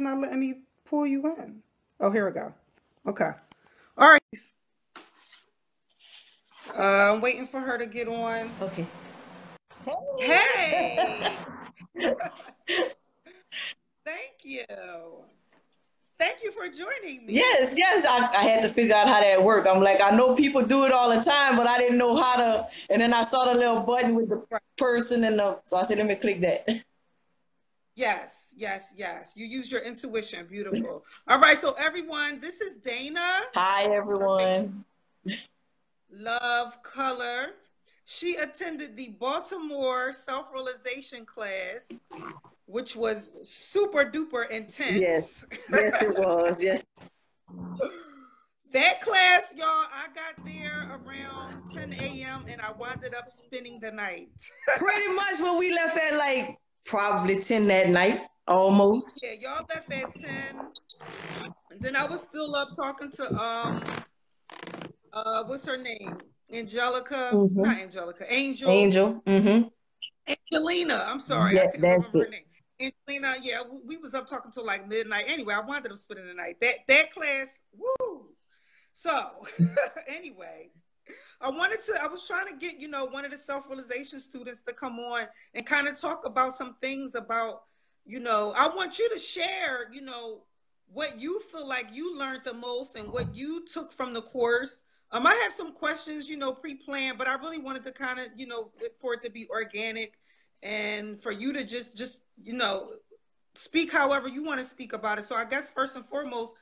not letting me pull you in. Oh, here we go. Okay. All right. I'm waiting for her to get on. Okay. Hey. Thank you. Thank you for joining me. Yes, yes. I had to figure out how that worked. I'm like, I know people do it all the time, but I didn't know how to. And then I saw the little button with the person so I said, let me click that. Yes, yes, yes. You used your intuition. Beautiful. All right. So everyone, this is Dana. Hi, everyone. Love color. She attended the Baltimore Self Realization class, which was super duper intense. Yes, yes, it was. Yes. That class, y'all, I got there around 10 a.m. and I wound up spending the night. Pretty much when we left at like probably 10 that night, almost. Yeah, y'all left at 10. And then I was still up talking to what's her name? Angelica. Mm-hmm. Not Angelica. Angel. Mm-hmm. Angelina. I'm sorry. Yeah, I can't remember her name. Angelina, yeah, we was up talking till like midnight. Anyway, I wanted to spend the night. That class, woo. So anyway, I was trying to get, one of the self-realization students to come on and kind of talk about some things about, I want you to share, what you feel like you learned the most and what you took from the course. I have some questions, pre-planned, but I really wanted to kind of, for it to be organic and for you to just, speak however you want to speak about it. So I guess first and foremost,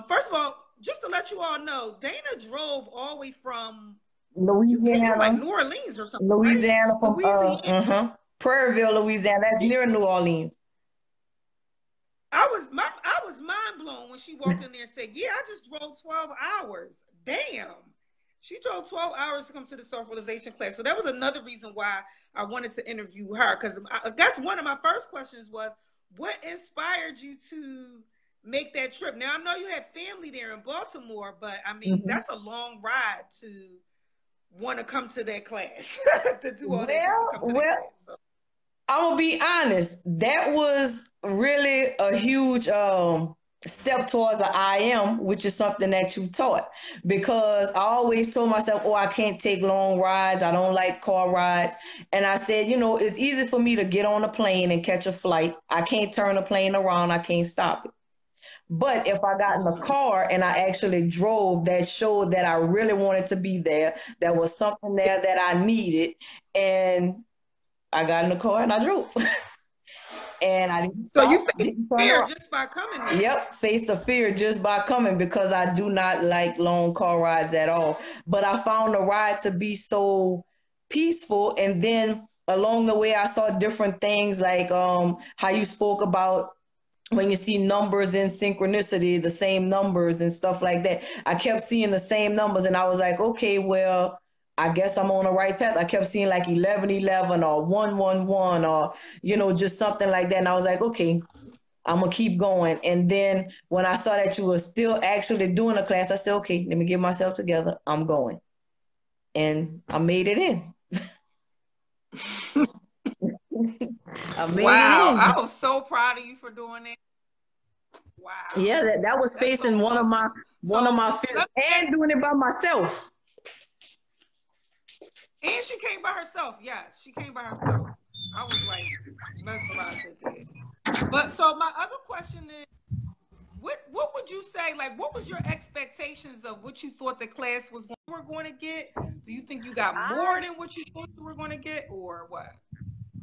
first of all, just to let you all know, Dana drove all the way from Louisiana, like New Orleans or something. Louisiana, right? from Prairieville, Louisiana. That's near New Orleans. I was mind blown when she walked in there and said, "Yeah, I just drove 12 hours." Damn. She drove 12 hours to come to the self-realization class. So that was another reason why I wanted to interview her. Because I guess one of my first questions was, what inspired you to make that trip? Now, I know you had family there in Baltimore, but I mean, that's a long ride to want to come to that class, to do all that just to come to that class. So. I'm going to be honest. That was really a huge step towards an I am, which is something that you taught, because I always told myself, I can't take long rides. I don't like car rides. And I said, it's easy for me to get on a plane and catch a flight. I can't turn a plane around. I can't stop it. But if I got in a car and I actually drove, that showed that I really wanted to be there. There was something there that I needed. And I got in the car and I drove. And I didn't stop. So you faced fear just by coming there. Yep, faced the fear just by coming, because I do not like long car rides at all. But I found the ride to be so peaceful. And then along the way, I saw different things like how you spoke about when you see numbers in synchronicity, the same numbers and stuff like that. I kept seeing the same numbers and I was like, okay, well, I guess I'm on the right path. I kept seeing like 1111 or 111 or, just something like that. And I was like, okay, I'm going to keep going. And then when I saw that you were still actually doing a class, I said, okay, let me get myself together. I'm going. And I made it in. Wow. I was so proud of you for doing it. Wow. Yeah, that was facing so one of my fears and doing it by myself. And she came by herself. Yes, she came by herself. I was like mesmerized at that. But so my other question is, what would you say, like, what was your expectations of what you thought the class was going to get? Do you think you got more than what you thought you were going to get, or what?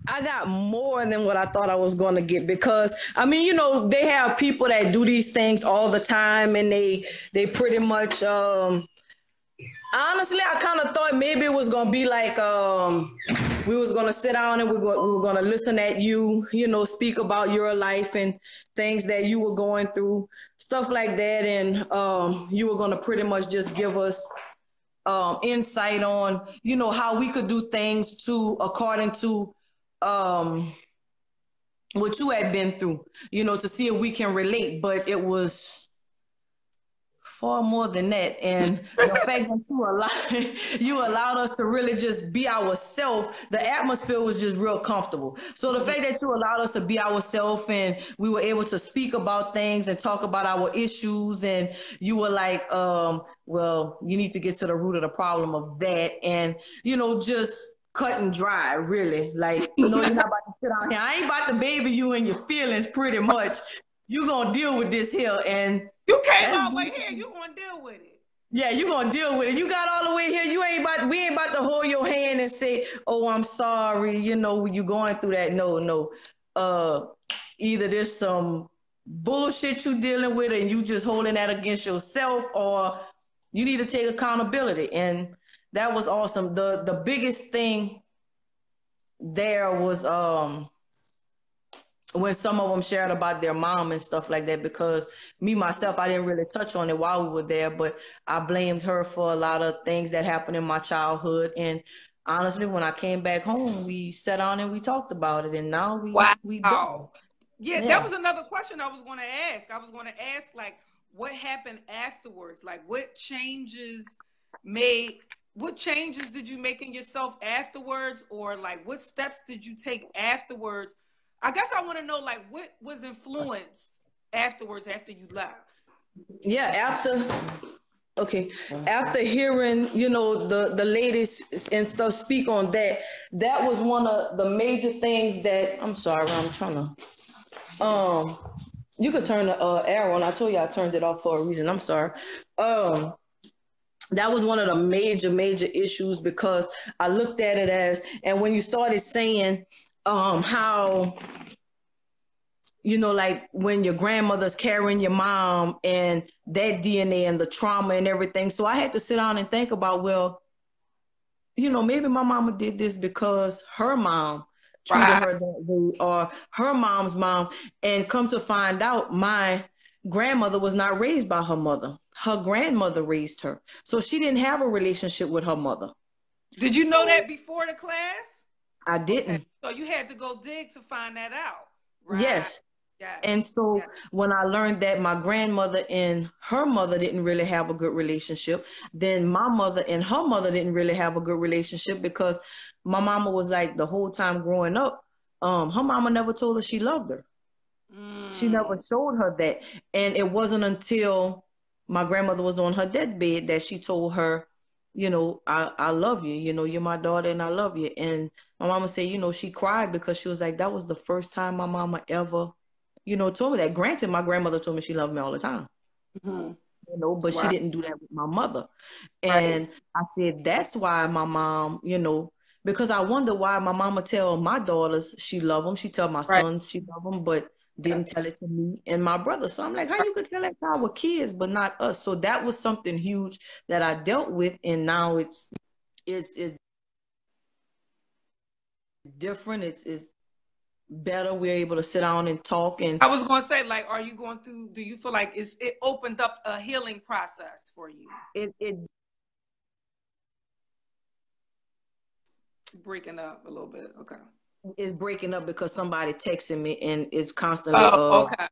I got more than what I thought I was going to get, because I mean, they have people that do these things all the time, and they pretty much honestly, I kind of thought maybe it was going to be like we was going to sit down and we were going to listen at you, speak about your life and things that you were going through, stuff like that, and you were going to pretty much just give us insight on how we could do things according to what you had been through, to see if we can relate. But it was far more than that. And the fact that you allowed us to really just be ourselves, the atmosphere was just real comfortable. So the fact that you allowed us to be ourselves and we were able to speak about things and talk about our issues, and you were like, well, you need to get to the root of the problem of that. And, just cut and dry, really. Like, no, you're not about to sit down here. I ain't about to baby you in your feelings pretty much. You gonna deal with this here. And you came all the way here, you gonna deal with it. Yeah, you gonna deal with it. You got all the way here. We ain't about to hold your hand and say, "Oh, I'm sorry." You going through that. No. Either there's some bullshit you dealing with, and you just holding that against yourself, or you need to take accountability. And that was awesome. The biggest thing there was when some of them shared about their mom and stuff like that, because myself, I didn't really touch on it while we were there, but I blamed her for a lot of things that happened in my childhood. And honestly, when I came back home, we sat down and we talked about it, and now we do. Yeah, that was another question I was going to ask. I was going to ask, like, what happened afterwards? Like, what changes did you make in yourself afterwards? Or like, what steps did you take afterwards? I guess I want to know, like, what was influenced afterwards after you left? Yeah, after hearing, the ladies and stuff speak on that, that was one of the major things that, I'm sorry, I'm trying to, you could turn the arrow on. I told you I turned it off for a reason. I'm sorry. That was one of the major issues, because I looked at it as, and when you started saying, how, like when your grandmother's carrying your mom and that DNA and the trauma and everything. So I had to sit down and think about, well, maybe my mama did this because her mom treated her that way, or her mom's mom. And come to find out, my grandmother was not raised by her mother. Her grandmother raised her. So she didn't have a relationship with her mother. Did you know that before the class? I didn't. Okay. So you had to go dig to find that out, right? Yes. And so when I learned that my grandmother and her mother didn't really have a good relationship, then my mother and her mother didn't really have a good relationship, because my mama was like, the whole time growing up, her mama never told her she loved her. She never showed her that. And it wasn't until my grandmother was on her deathbed that she told her, I love you, you're my daughter and I love you. And my mama said, she cried because she was like, that was the first time my mama ever, told me that. Granted, my grandmother told me she loved me all the time, but she didn't do that with my mother. And I said, that's why my mom, because I wonder why my mama tell my daughters she love them. She tell my sons she love them, but didn't tell it to me and my brother. So I'm like, how you could tell that to our kids, but not us? So that was something huge that I dealt with. And now it's different. It's better. We're able to sit down and talk. And I was going to say, like, are you going through, do you feel like it opened up a healing process for you? It breaking up a little bit. Okay. It's breaking up because somebody texting me and it's constantly okay.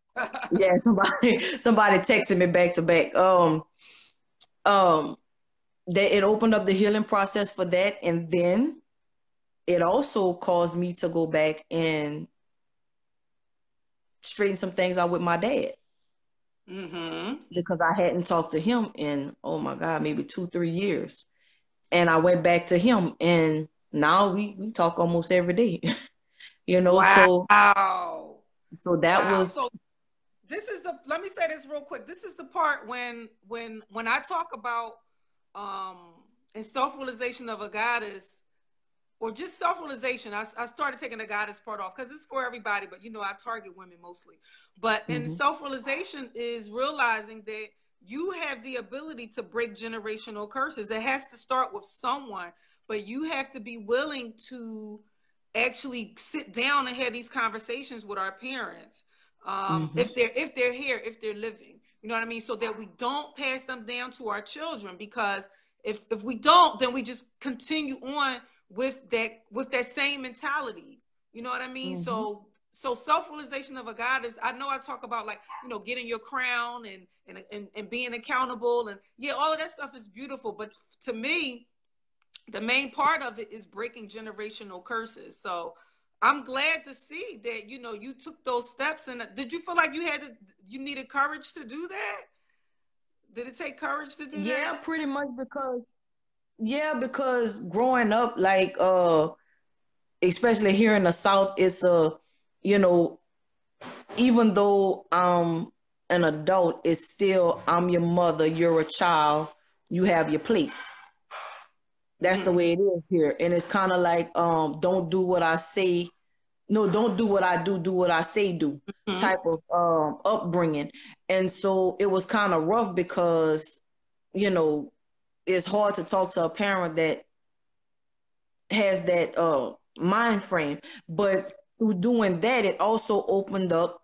Yeah, somebody texting me back to back. That it opened up the healing process for that, and then it also caused me to go back and straighten some things out with my dad. Because I hadn't talked to him in, oh my God, maybe 2-3 years. And I went back to him, and now we talk almost every day. Wow. So that was. So this is let me say this real quick. This is the part when I talk about in self-realization of a goddess, or just self-realization, I started taking the goddess part off because it's for everybody, but I target women mostly. But in self-realization is realizing that you have the ability to break generational curses. It has to start with someone, but you have to be willing to actually sit down and have these conversations with our parents. If they're here, if they're living, you know what I mean? So that we don't pass them down to our children, because if we don't, then we just continue on with that same mentality. You know what I mean? So so self-realization of a goddess, I know I talk about like, getting your crown and being accountable, and yeah, all of that stuff is beautiful. But to me, the main part of it is breaking generational curses. So I'm glad to see that, you took those steps. And did you feel like you needed courage to do that? Did it take courage to do that? Yeah, pretty much because growing up, like especially here in the South, it's you know, even though I'm an adult, it's still I'm your mother, you're a child, you have your place. That's the way it is here. And it's kind of like don't do what I say. No, don't do what I do what I say do type of upbringing. And so it was kind of rough because, you know, it's hard to talk to a parent that has that mind frame. But through doing that, it also opened up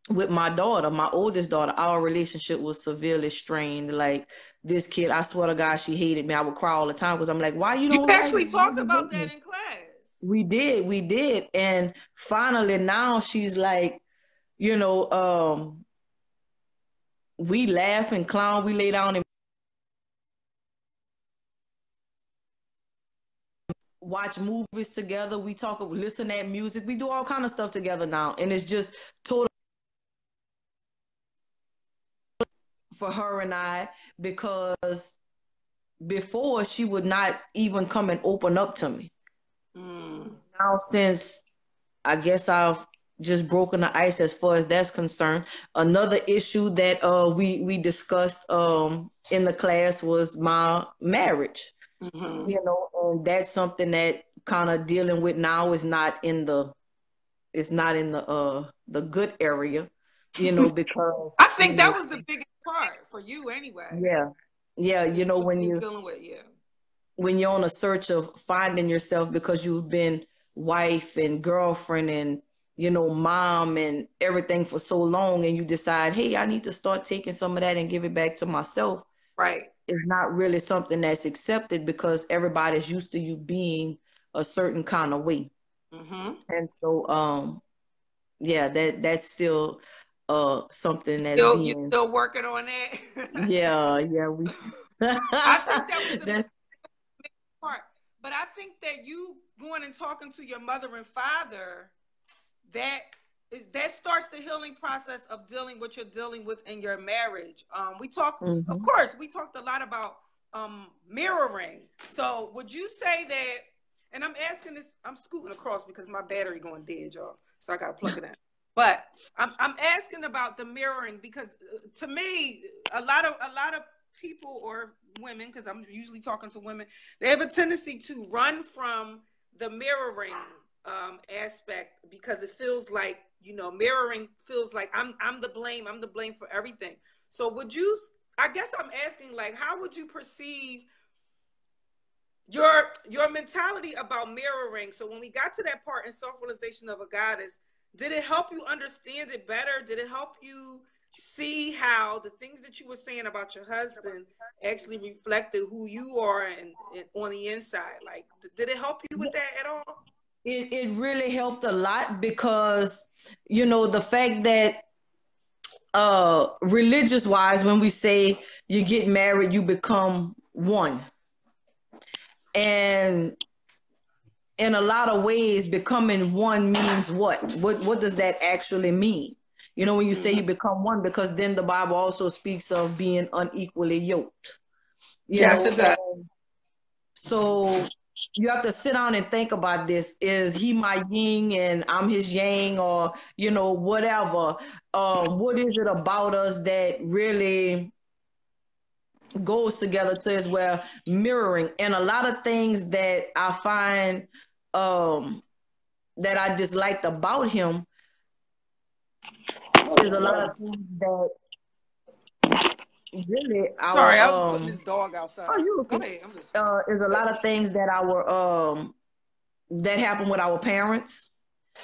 with my daughter, my oldest daughter. Our relationship was severely strained. Like, this kid, I swear to God, she hated me. I would cry all the time because I'm like, why you You don't like me? actually talked about that in class. We did. And finally now she's like, we laugh and clown, we lay down and watch movies together, we talk, listen to music, we do all kind of stuff together now. And it's just total for her and I, because before she would not even come and open up to me. Now, since I guess I've just broken the ice as far as that's concerned. Another issue that we discussed in the class was my marriage. And that's something that kind of dealing with now is not in the the good area, because I think that was the biggest part for you anyway. Yeah. When you dealing with when you're on a search of finding yourself, because you've been wife and girlfriend and mom and everything for so long, and you decide, hey, I need to start taking some of that and give it back to myself. Right. It's not really something that's accepted because everybody's used to you being a certain kind of way. And so that's still something that's you still working on that. we I think that was the part. But I think that you going and talking to your mother and father, that starts the healing process of dealing what you're dealing with in your marriage. We talked, of course, we talked a lot about mirroring. So would you say that, and I'm asking this, I'm scooting across because my battery going dead, y'all. So I got to plug it in. But I'm asking about the mirroring because to me, a lot of people or women, because I'm usually talking to women, they have a tendency to run from the mirroring aspect because it feels like, mirroring feels like I'm the blame for everything. So I guess I'm asking, like, how would you perceive your mentality about mirroring? So when we got to that part in self-realization of a goddess, did it help you understand it better? Did it help you see how the things that you were saying about your husband actually reflected who you are and on the inside? Like, did it help you with that at all? It really helped a lot because, the fact that religious wise, when we say you get married, you become one. And in a lot of ways, becoming one means what? What does that actually mean? When you say you become one, because then the Bible also speaks of being unequally yoked. Yes, it does. So you have to sit down and think about this. Is he my yin and I'm his yang, or, whatever? What is it about us that really goes together to as well mirroring? And a lot of things that I find that I disliked about him is a lot of things that really Sorry, I was putting this dog outside. Go ahead. I'm just is a lot of things that that happen with our parents,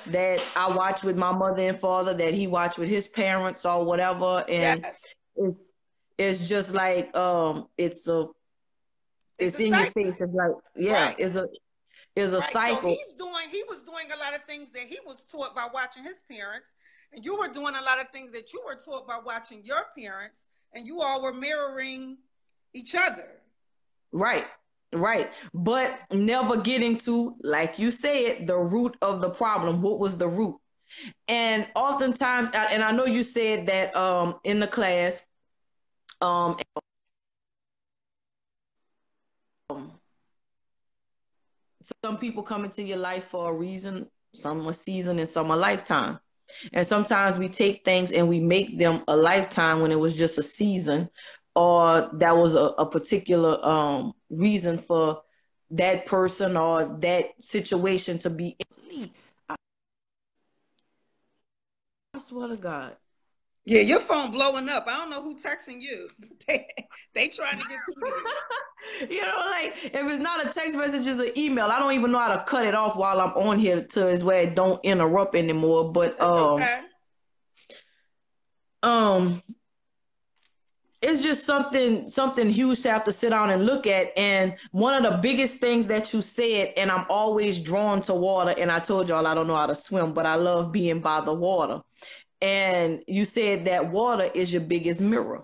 that I watch with my mother and father, that he watched with his parents or whatever. And it's just like it's in your face. It's like, is a Right. So cycle. he was doing a lot of things that he was taught by watching his parents, and you were doing a lot of things that you were taught by watching your parents, and you all were mirroring each other. Right. Right. But never getting to, like you said, the root of the problem. What was the root? And oftentimes, and I know you said that in the class, um some people come into your life for a reason, some a season and some a lifetime. And sometimes we take things and we make them a lifetime when it was just a season, or that was a particular reason for that person or that situation to be. I swear to God. Yeah, your phone blowing up. I don't know who texting you. they trying to get through to you. You know, like if it's not a text message, it's an email. I don't even know how to cut it off while I'm on here to is where it don't interrupt anymore. But That's okay. um it's just something huge to have to sit down and look at. And one of the biggest things that you said, and I'm always drawn to water, and I told y'all I don't know how to swim, but I love being by the water. And you said that water is your biggest mirror.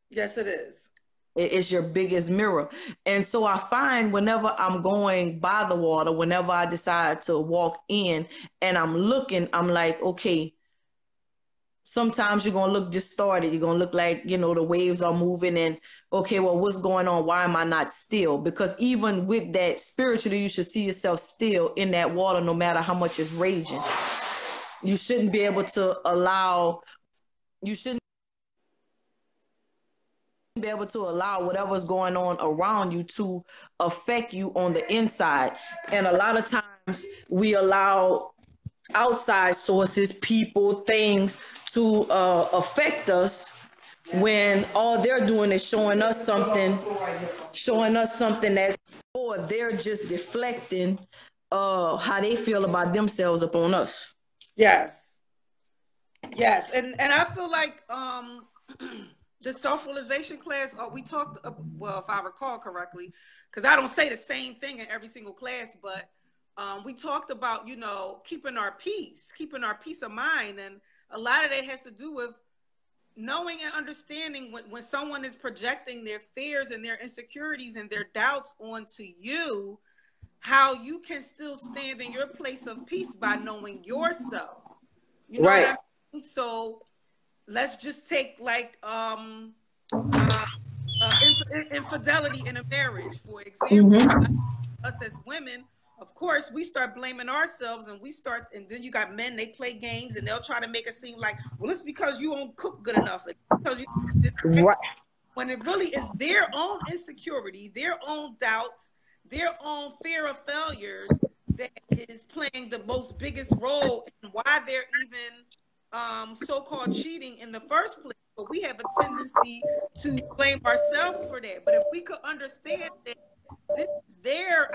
Yes, it is. It is your biggest mirror. And so I find whenever I'm going by the water, whenever I decide to walk in and I'm looking, I'm like, okay, sometimes you're going to look distorted. You're going to look like, you know, the waves are moving and, okay, well, what's going on? Why am I not still? Because even with that, spiritually, you should see yourself still in that water, no matter how much it's raging. You shouldn't be able to allow, you shouldn't be able to allow whatever's going on around you to affect you on the inside. And a lot of times we allow outside sources, people, things to affect us when all they're doing is showing us something that's, or they're just deflecting how they feel about themselves upon us. Yes. Yes. And I feel like the self-realization class, we talked, well, if I recall correctly, because I don't say the same thing in every single class, but we talked about, you know, keeping our peace of mind. And a lot of that has to do with knowing and understanding when someone is projecting their fears and their insecurities and their doubts onto you, how you can still stand in your place of peace by knowing yourself. You know Right. what I mean? So let's just take like infidelity in a marriage, for example. Mm-hmm. Us as women, of course, we start blaming ourselves, and then you got men, they play games and they'll try to make it seem like, well, it's because you don't cook good enough. It's because you this, Right. when it really is their own insecurity, their own doubts, their own fear of failures that is playing the most biggest role in why they're even so-called cheating in the first place. But we have a tendency to blame ourselves for that. But if we could understand that this is their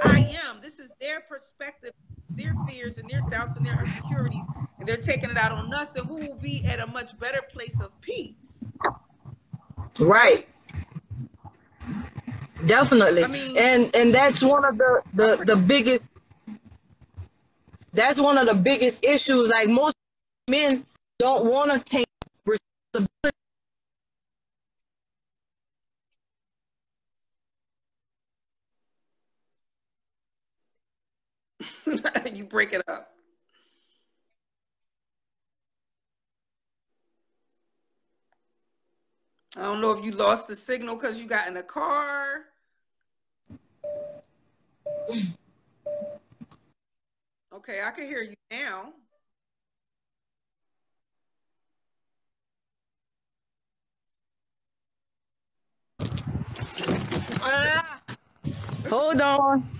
this is their perspective, their fears and their doubts and their insecurities, and they're taking it out on us, then we will be at a much better place of peace. Right. Right? Definitely. I mean, And that's one of the biggest, that's one of the biggest issues. Like most men don't want to take responsibility. you break it up. I don't know if you lost the signal because you got in a car. Okay, I can hear you now. Ah, hold on.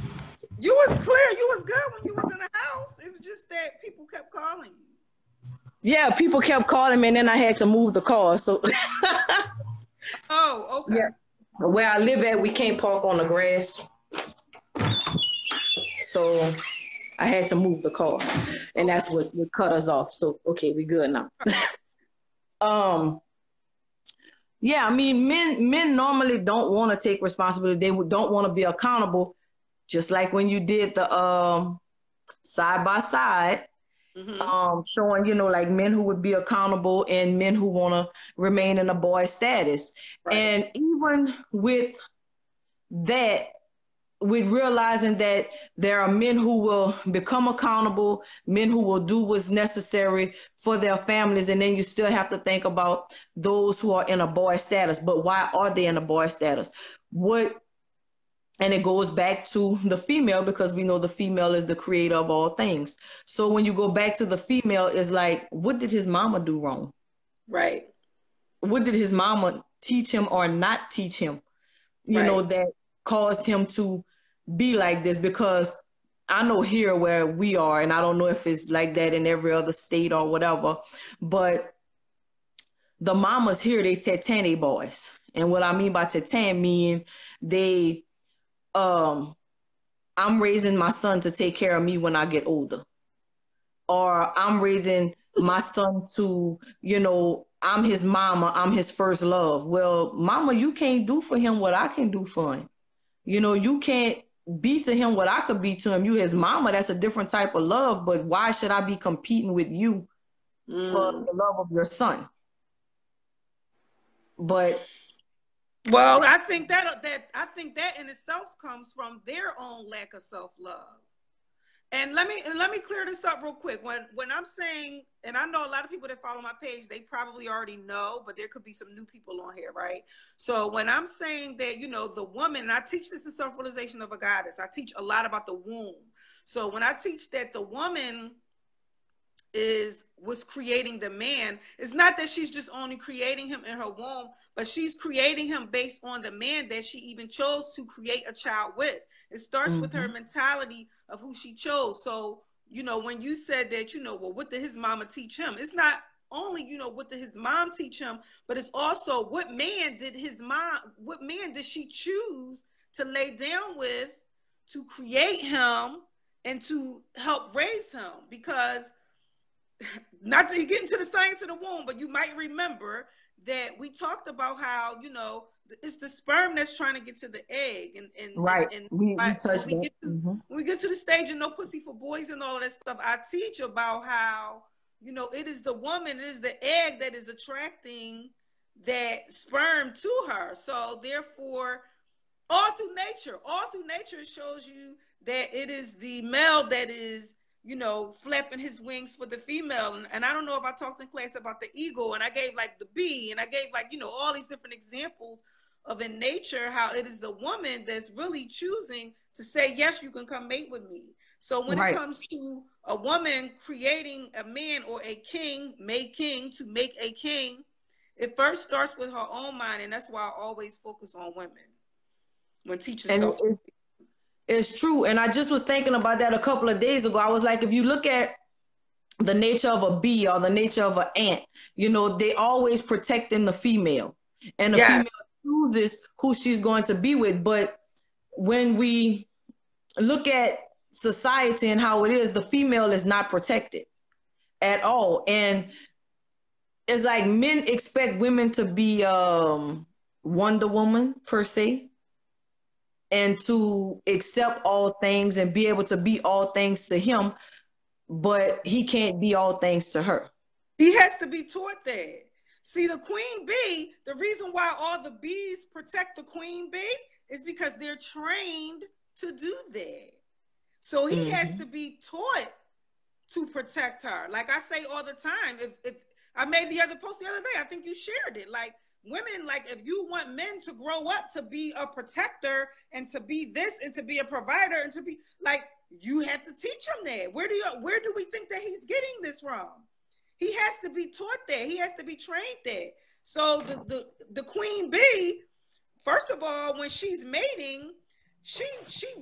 You was clear. You was good when you was in the house. It was just that people kept calling you. Yeah, people kept calling me and then I had to move the car. So Oh, okay. yeah. Where I live at, we can't park on the grass. So I had to move the car. And that's what cut us off. So okay, we good now. um yeah, I mean men normally don't want to take responsibility. They don't want to be accountable. just like when you did the side by side, showing, you know, like men who would be accountable and men who want to remain in a boy status. Right. And even with that, with realizing that there are men who will become accountable, men who will do what's necessary for their families, and then you still have to think about those who are in a boy status. But why are they in a boy status? And it goes back to the female, because we know the female is the creator of all things. So when you go back to the female, it's like, what did his mama do wrong? Right. What did his mama teach him or not teach him, you know, that caused him to be like this? Because I know here where we are, and I don't know if it's like that in every other state or whatever, but the mamas here, they tetane boys. And what I mean by tetan, mean they, I'm raising my son to take care of me when I get older. Or I'm raising my son to, you know, I'm his mama, I'm his first love. Well, mama, you can't do for him what I can do for him. You know, you can't be to him what I could be to him. You his mama, that's a different type of love, but why should I be competing with you for the love of your son? But well, I think that in itself comes from their own lack of self-love. And let me clear this up real quick. When I'm saying, and I know a lot of people that follow my page, they probably already know, but there could be some new people on here, right? So when I'm saying that, you know, the woman, and I teach this in Self-Realization of a Goddess, I teach a lot about the womb. So when I teach that the woman was creating the man, it's not that she's just only creating him in her womb, but she's creating him based on the man that she even chose to create a child with. It starts with her mentality of who she chose. So, you know, when you said that, you know, well, what did his mama teach him? It's not only, you know, what did his mom teach him, but it's also what man did she choose to lay down with to create him and to help raise him? Because not to get into the science of the womb, but you might remember that we talked about how, you know, it's the sperm that's trying to get to the egg. And we touched that. When we get to the stage of No Pussy for Boys and all of that stuff, I teach about how, you know, it is the woman, it is the egg that is attracting that sperm to her. So therefore, all through nature shows you that it is the male that is, you know, flapping his wings for the female. And I don't know if I talked in class about the eagle, and I gave like the bee, and I gave like, you know, all these different examples of in nature how it is the woman that's really choosing to say, yes, you can come mate with me. So when it comes to a woman creating a man or a king, to make a king, it first starts with her own mind. And that's why I always focus on women when teaching self. It's true. And I just was thinking about that a couple of days ago. I was like, if you look at the nature of a bee or the nature of an ant, you know, they always protecting the female. And the female chooses who she's going to be with. But when we look at society and how it is, the female is not protected at all. And it's like men expect women to be Wonder Woman per se, and to accept all things and be able to be all things to him, but he can't be all things to her. He has to be taught that. See, the queen bee, the reason why all the bees protect the queen bee is because they're trained to do that. So he has to be taught to protect her. Like I say all the time, if I made the other post the other day, I think you shared it. Like, women, like, if you want men to grow up to be a protector and to be this and to be a provider and to be like, you have to teach him that. Where do we think that he's getting this from? He has to be taught that. He has to be trained that. So the queen bee, first of all, when she's mating, she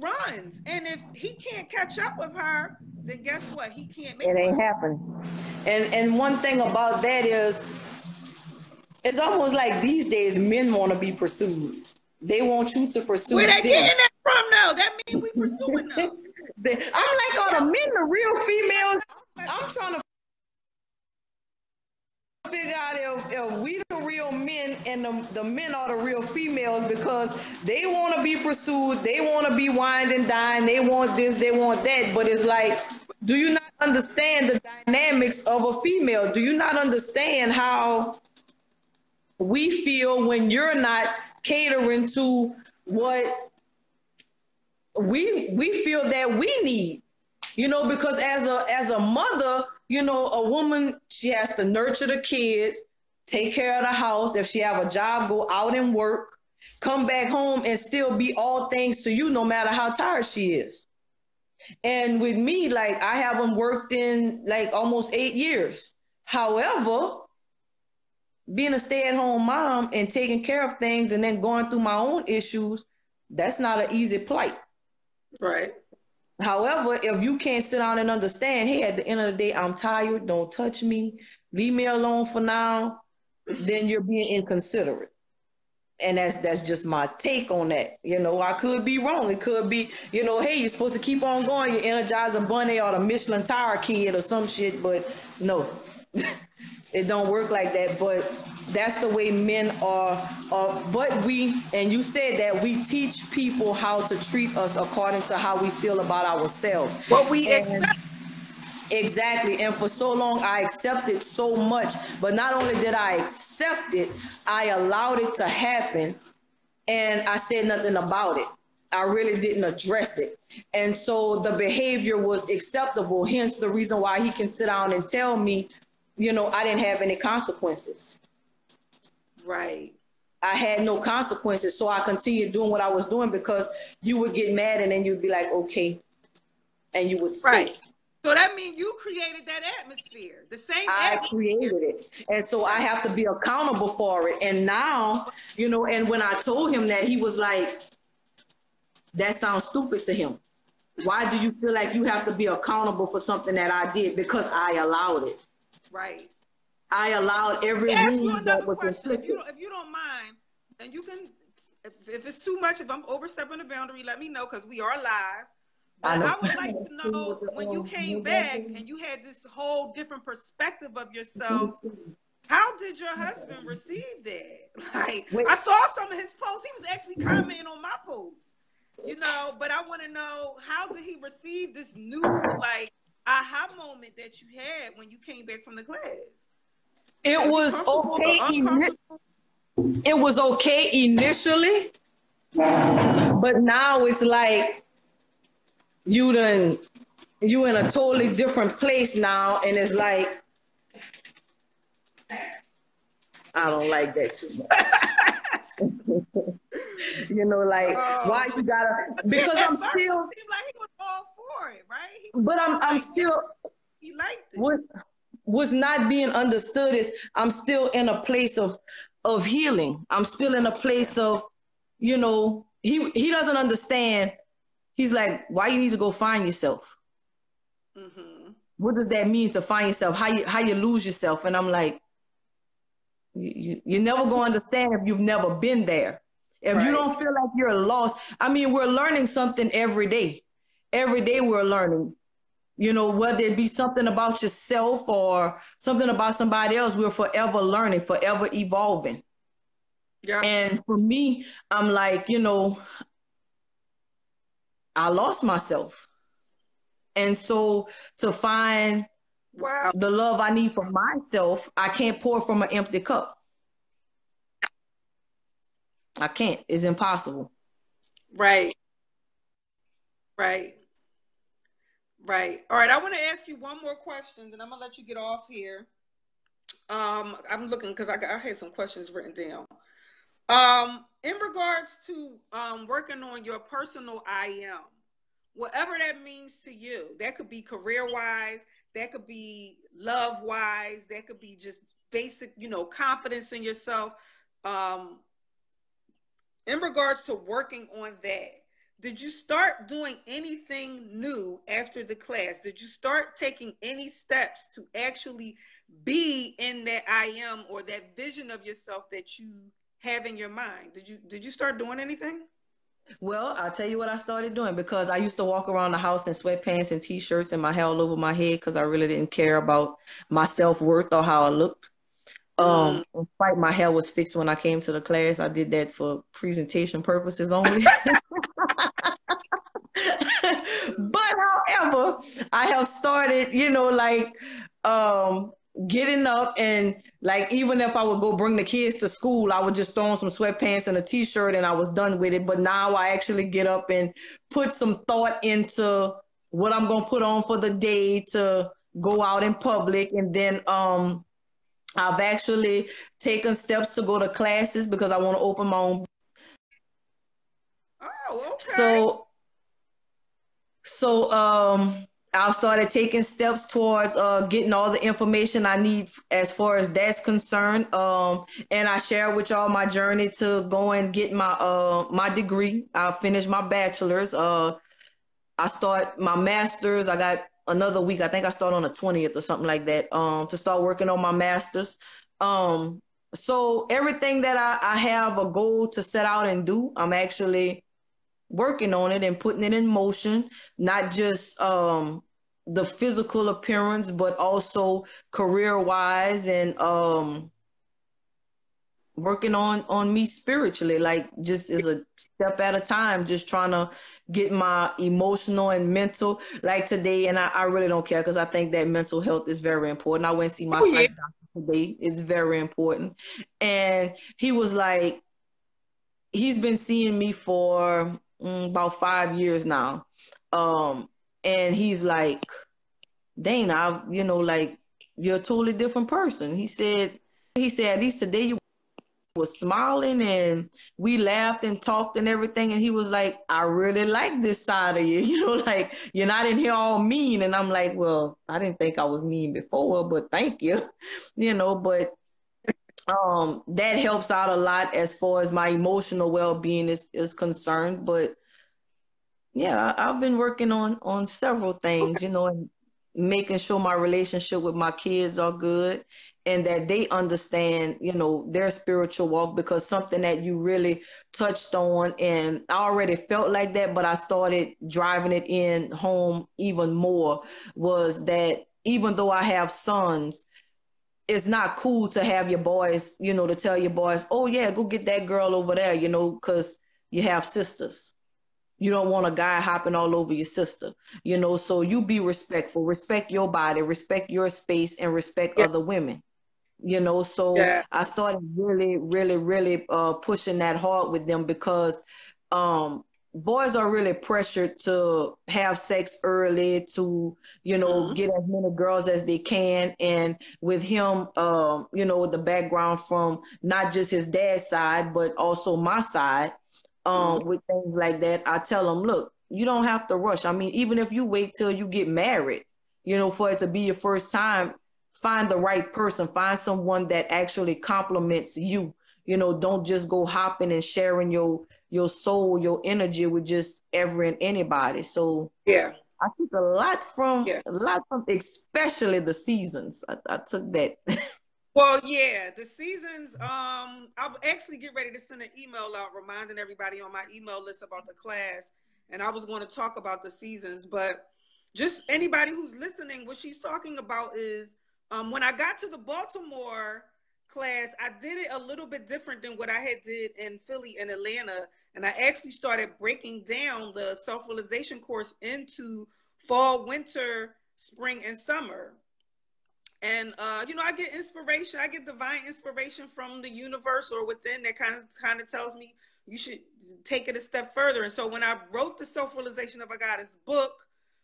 runs, and if he can't catch up with her, then guess what? He can't make it. It ain't happening. And one thing about that is, it's almost like these days men want to be pursued. They want you to pursue Where they them. getting that from now? That means we pursuing them. I'm like, are the men the real females? I'm trying to figure out if we the real men and the men are the real females because they want to be pursued, they want to be wined and dined, they want this, they want that. But it's like, do you not understand the dynamics of a female? Do you not understand how we feel when you're not catering to what we feel that we need? Because as a mother, a woman, she has to nurture the kids, take care of the house. If she have a job, go out and work, come back home and still be all things to you, no matter how tired she is. And with me, like, I haven't worked in like almost 8 years. However, being a stay-at-home mom and taking care of things and then going through my own issues, that's not an easy plight. Right. However, if you can't sit down and understand, hey, at the end of the day, I'm tired, don't touch me, leave me alone for now, then you're being inconsiderate. And that's just my take on that. I could be wrong. It could be, hey, you're supposed to keep on going, you Energizer Bunny or the Michelin Tire Kid or some shit, but no. It don't work like that, but that's the way men are. But and you said that we teach people how to treat us according to how we feel about ourselves. What we accept. Exactly. And for so long, I accepted so much. But not only did I accept it, I allowed it to happen. And I said nothing about it. I really didn't address it. And so the behavior was acceptable. Hence the reason why he can sit down and tell me, I didn't have any consequences. Right. I had no consequences. So I continued doing what I was doing because you would get mad and then you'd be like, okay. And you would stay. Right. So that means you created that atmosphere. The same I created it. And so I have to be accountable for it. And now, and when I told him that, he was like, that sounds stupid to him. Why do you feel like you have to be accountable for something that I did? Because I allowed it. Right. I allowed every ask rule you another that question. If you don't mind, and you can, if it's too much, if I'm overstepping the boundary, let me know because we are live. But I would like to know when you came back and you had this whole different perspective of yourself. How did your husband receive that? Like, I saw some of his posts. He was actually commenting on my posts, but I want to know, how did he receive this new, like, aha moment that you had when you came back from the class? It was okay. It was okay initially, but now it's like you in a totally different place now, and it's like, I don't like that too much. Why you gotta? Because I'm still. It seemed like he was all for it, right? But I'm still. He liked it. What's not being understood is I'm still in a place of healing. I'm still in a place of, he doesn't understand. He's like, why you need to go find yourself? Mm-hmm. What does that mean to find yourself? How you lose yourself? And I'm like, you're never going to understand if you've never been there. If you don't feel like you're lost. I mean, we're learning something every day. Every day we're learning. Whether it be something about yourself or something about somebody else, we're forever learning, forever evolving. Yeah. And for me, I'm like, I lost myself. And so to find the love I need for myself, I can't pour from an empty cup. I can't. It's impossible. Right. All right. I want to ask you one more question, and I'm going to let you get off here. I'm looking because I had some questions written down. In regards to working on your personal I am, whatever that means to you, that could be career-wise, that could be love-wise, that could be just basic, confidence in yourself. In regards to working on that, did you start doing anything new after the class? Did you start taking any steps to actually be in that I am or that vision of yourself that you have in your mind? Did you start doing anything? Well, I'll tell you what I started doing, because I used to walk around the house in sweatpants and t-shirts and my hair all over my head because I really didn't care about my self-worth or how I looked. In fact, my hair was fixed when I came to the class. I did that for presentation purposes only. But however, I have started, getting up and like even if I would go bring the kids to school, I would just throw on some sweatpants and a t-shirt and I was done with it. But now I actually get up and put some thought into what I'm gonna put on for the day to go out in public. And then I've actually taken steps to go to classes because I want to open my own. Oh, okay. So I've started taking steps towards getting all the information I need as far as that's concerned. And I share with y'all my journey to go and get my degree. I finished my bachelor's. I start my master's. I got another week. I think I start on the 20th or something like that. To start working on my master's. So everything that I have a goal to set out and do, I'm actually working on it and putting it in motion, not just the physical appearance, but also career wise and working on me spiritually, like just as a step at a time, just trying to get my emotional and mental like today. And I really don't care because I think that mental health is very important. I went and see my Oh, yeah. psych doctor today. It's very important. And he was like, he's been seeing me for about 5 years now. And he's like, Dana, like you're a totally different person. He said, at least today you was smiling and we laughed and talked and everything. And he was like, I really like this side of you. Like you're not in here all mean. And I'm like, well, I didn't think I was mean before, but thank you. But that helps out a lot as far as my emotional well-being is concerned. But yeah, I've been working on several things, Okay. and making sure my relationship with my kids are good and that they understand, their spiritual walk, because something that you really touched on, and I already felt like that, but I started driving it in home even more, was that even though I have sons, it's not cool to have your boys, to tell your boys, oh yeah, go get that girl over there, because you have sisters. You don't want a guy hopping all over your sister, so you be respectful, respect your body, respect your space, and respect Yeah. other women. So Yeah. I started really, really, really pushing that hard with them because um, boys are really pressured to have sex early, to, Mm-hmm. get as many girls as they can. And with him, with the background from not just his dad's side, but also my side, Mm-hmm. with things like that, I tell him, look, you don't have to rush. I mean, even if you wait till you get married, for it to be your first time, find the right person, find someone that actually compliments you. Don't just go hopping and sharing your soul, your energy with just every and anybody. So Yeah. I took Yeah. a lot from especially the seasons. I took that. Well, yeah, the seasons. I'll actually get ready to send an email out reminding everybody on my email list about the class, and I was going to talk about the seasons. But just anybody who's listening, what she's talking about is when I got to the Baltimore class, I did it a little bit different than what I had did in Philly and Atlanta, and I actually started breaking down the self-realization course into fall, winter, spring, and summer. And I get inspiration, I get divine inspiration from the universe or within that kind of tells me you should take it a step further. And so when I wrote the Self-Realization of a Goddess book,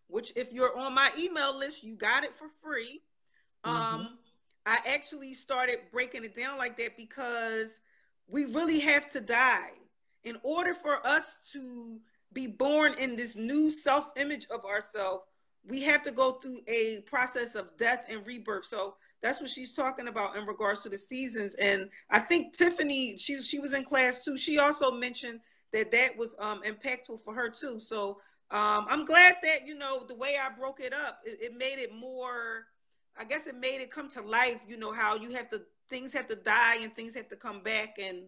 which if you're on my email list, you got it for free. Mm-hmm. I actually started breaking it down like that because we really have to die in order for us to be born in this new self-image of ourselves. We have to go through a process of death and rebirth. So that's what she's talking about in regards to the seasons. And I think Tiffany, she was in class too. She also mentioned that was impactful for her too. So I'm glad that the way I broke it up, it made it more. I guess it made it come to life. How you have to, things have to die and things have to come back, and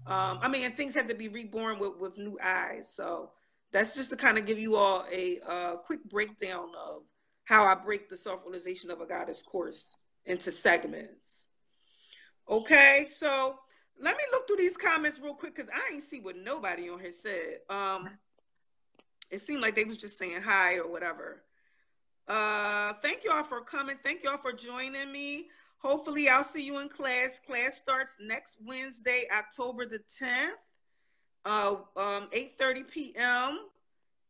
and things have to be reborn with new eyes. So that's just to kind of give you all a quick breakdown of how I break the Self-Realization of a Goddess course into segments. Okay, so let me look through these comments real quick because I ain't see what nobody on here said. It seemed like they was just saying hi or whatever. Thank y'all for coming. Thank y'all for joining me. Hopefully I'll see you in class. Class starts next Wednesday, October the 10th, 8:30 p.m.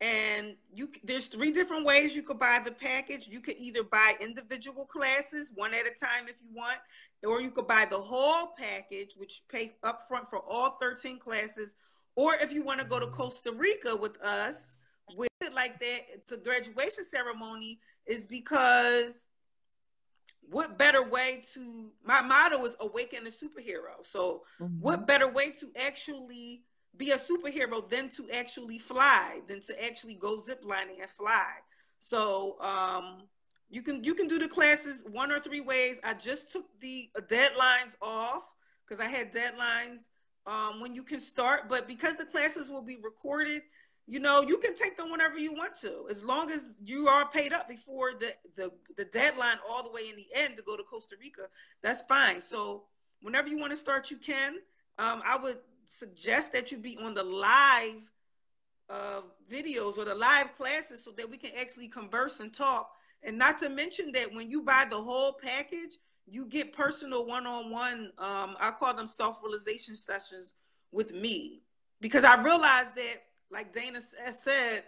And there's 3 different ways you could buy the package. You could either buy individual classes, one at a time if you want, or you could buy the whole package, which you pay upfront for all 13 classes. Or if you want to go to Costa Rica with us, with it like that, the graduation ceremony is because what better way to, my motto is awaken a superhero. So what better way to actually be a superhero than to actually fly, than to actually go ziplining and fly. So you can do the classes 1 or 3 ways. I just took the deadlines off because I had deadlines when you can start, but because the classes will be recorded, you know, you can take them whenever you want to, as long as you are paid up before the deadline all the way in the end to go to Costa Rica. That's fine. So whenever you want to start, you can. I would suggest that you be on the live videos or the live classes so that we can actually converse and talk. And not to mention that when you buy the whole package, you get personal one-on-one, I call them self-realization sessions with me. Because I realized that, like Dana said,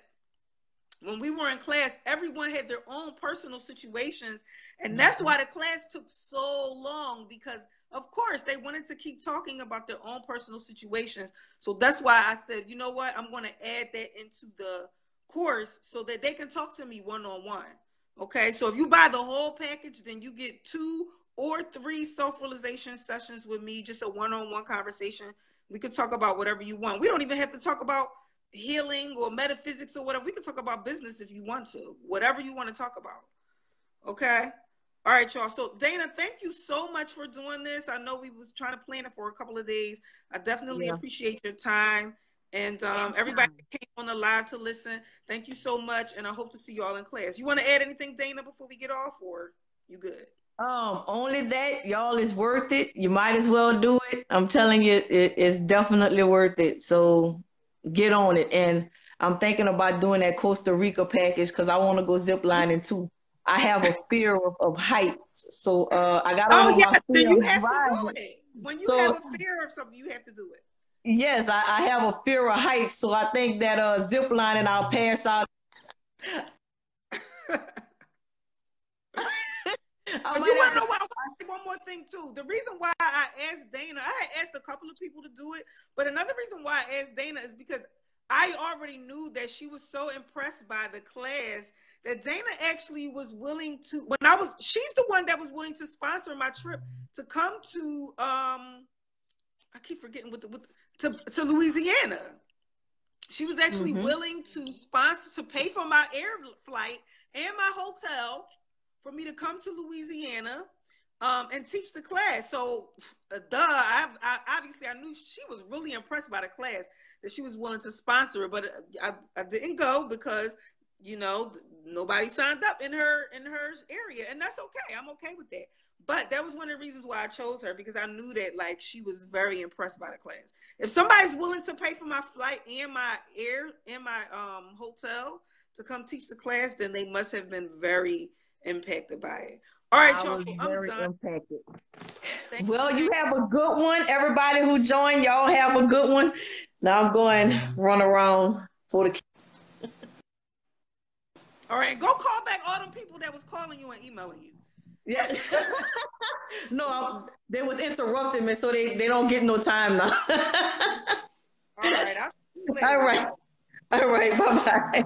when we were in class, everyone had their own personal situations. And that's why the class took so long, because of course they wanted to keep talking about their own personal situations. So that's why I said, you know what, I'm going to add that into the course so that they can talk to me one-on-one. Okay, so if you buy the whole package, then you get 2 or 3 self-realization sessions with me, just a one-on-one conversation. We could talk about whatever you want. We don't even have to talk about healing or metaphysics or whatever. We can talk about business if you want to, whatever you want to talk about. Okay. All right, y'all. So Dana, thank you so much for doing this. I know we was trying to plan it for a couple of days. I definitely appreciate your time. And everybody that came on the live to listen, thank you so much. And I hope to see you all in class. You want to add anything, Dana, before we get off, or you good? Only that, y'all, is worth it. You might as well do it. I'm telling you, it's definitely worth it. So get on it. And I'm thinking about doing that Costa Rica package because I want to go ziplining too. I have a fear of heights. So I got over my fear. Then you have to do it. When you have a fear of something, you have to do it. Yes, I have a fear of heights. So I think that ziplining, I'll pass out. But you want to know why? One more thing too. The reason why I asked Dana, I had asked a couple of people to do it, but another reason why I asked Dana is because I already knew that she was so impressed by the class that Dana actually was willing to. She's the one that was willing to sponsor my trip to come to. I keep forgetting to Louisiana. She was actually willing to sponsor, to pay for my air flight and my hotel for me to come to Louisiana and teach the class. So, obviously I knew she was really impressed by the class, that she was willing to sponsor it, but I didn't go because, you know, nobody signed up in her area, and that's okay. I'm okay with that. But that was one of the reasons why I chose her, because I knew that, like, she was very impressed by the class. If somebody's willing to pay for my flight and my hotel to come teach the class, then they must have been very impacted by it. All right, y'all. So I'm done. Well, you have a good one. Everybody who joined, y'all have a good one. Now I'm going run around for the kids. All right, go call back all them people that was calling you and emailing you. Yeah. No, they was interrupting me, so they don't get no time now. All right. All right. Bye-bye.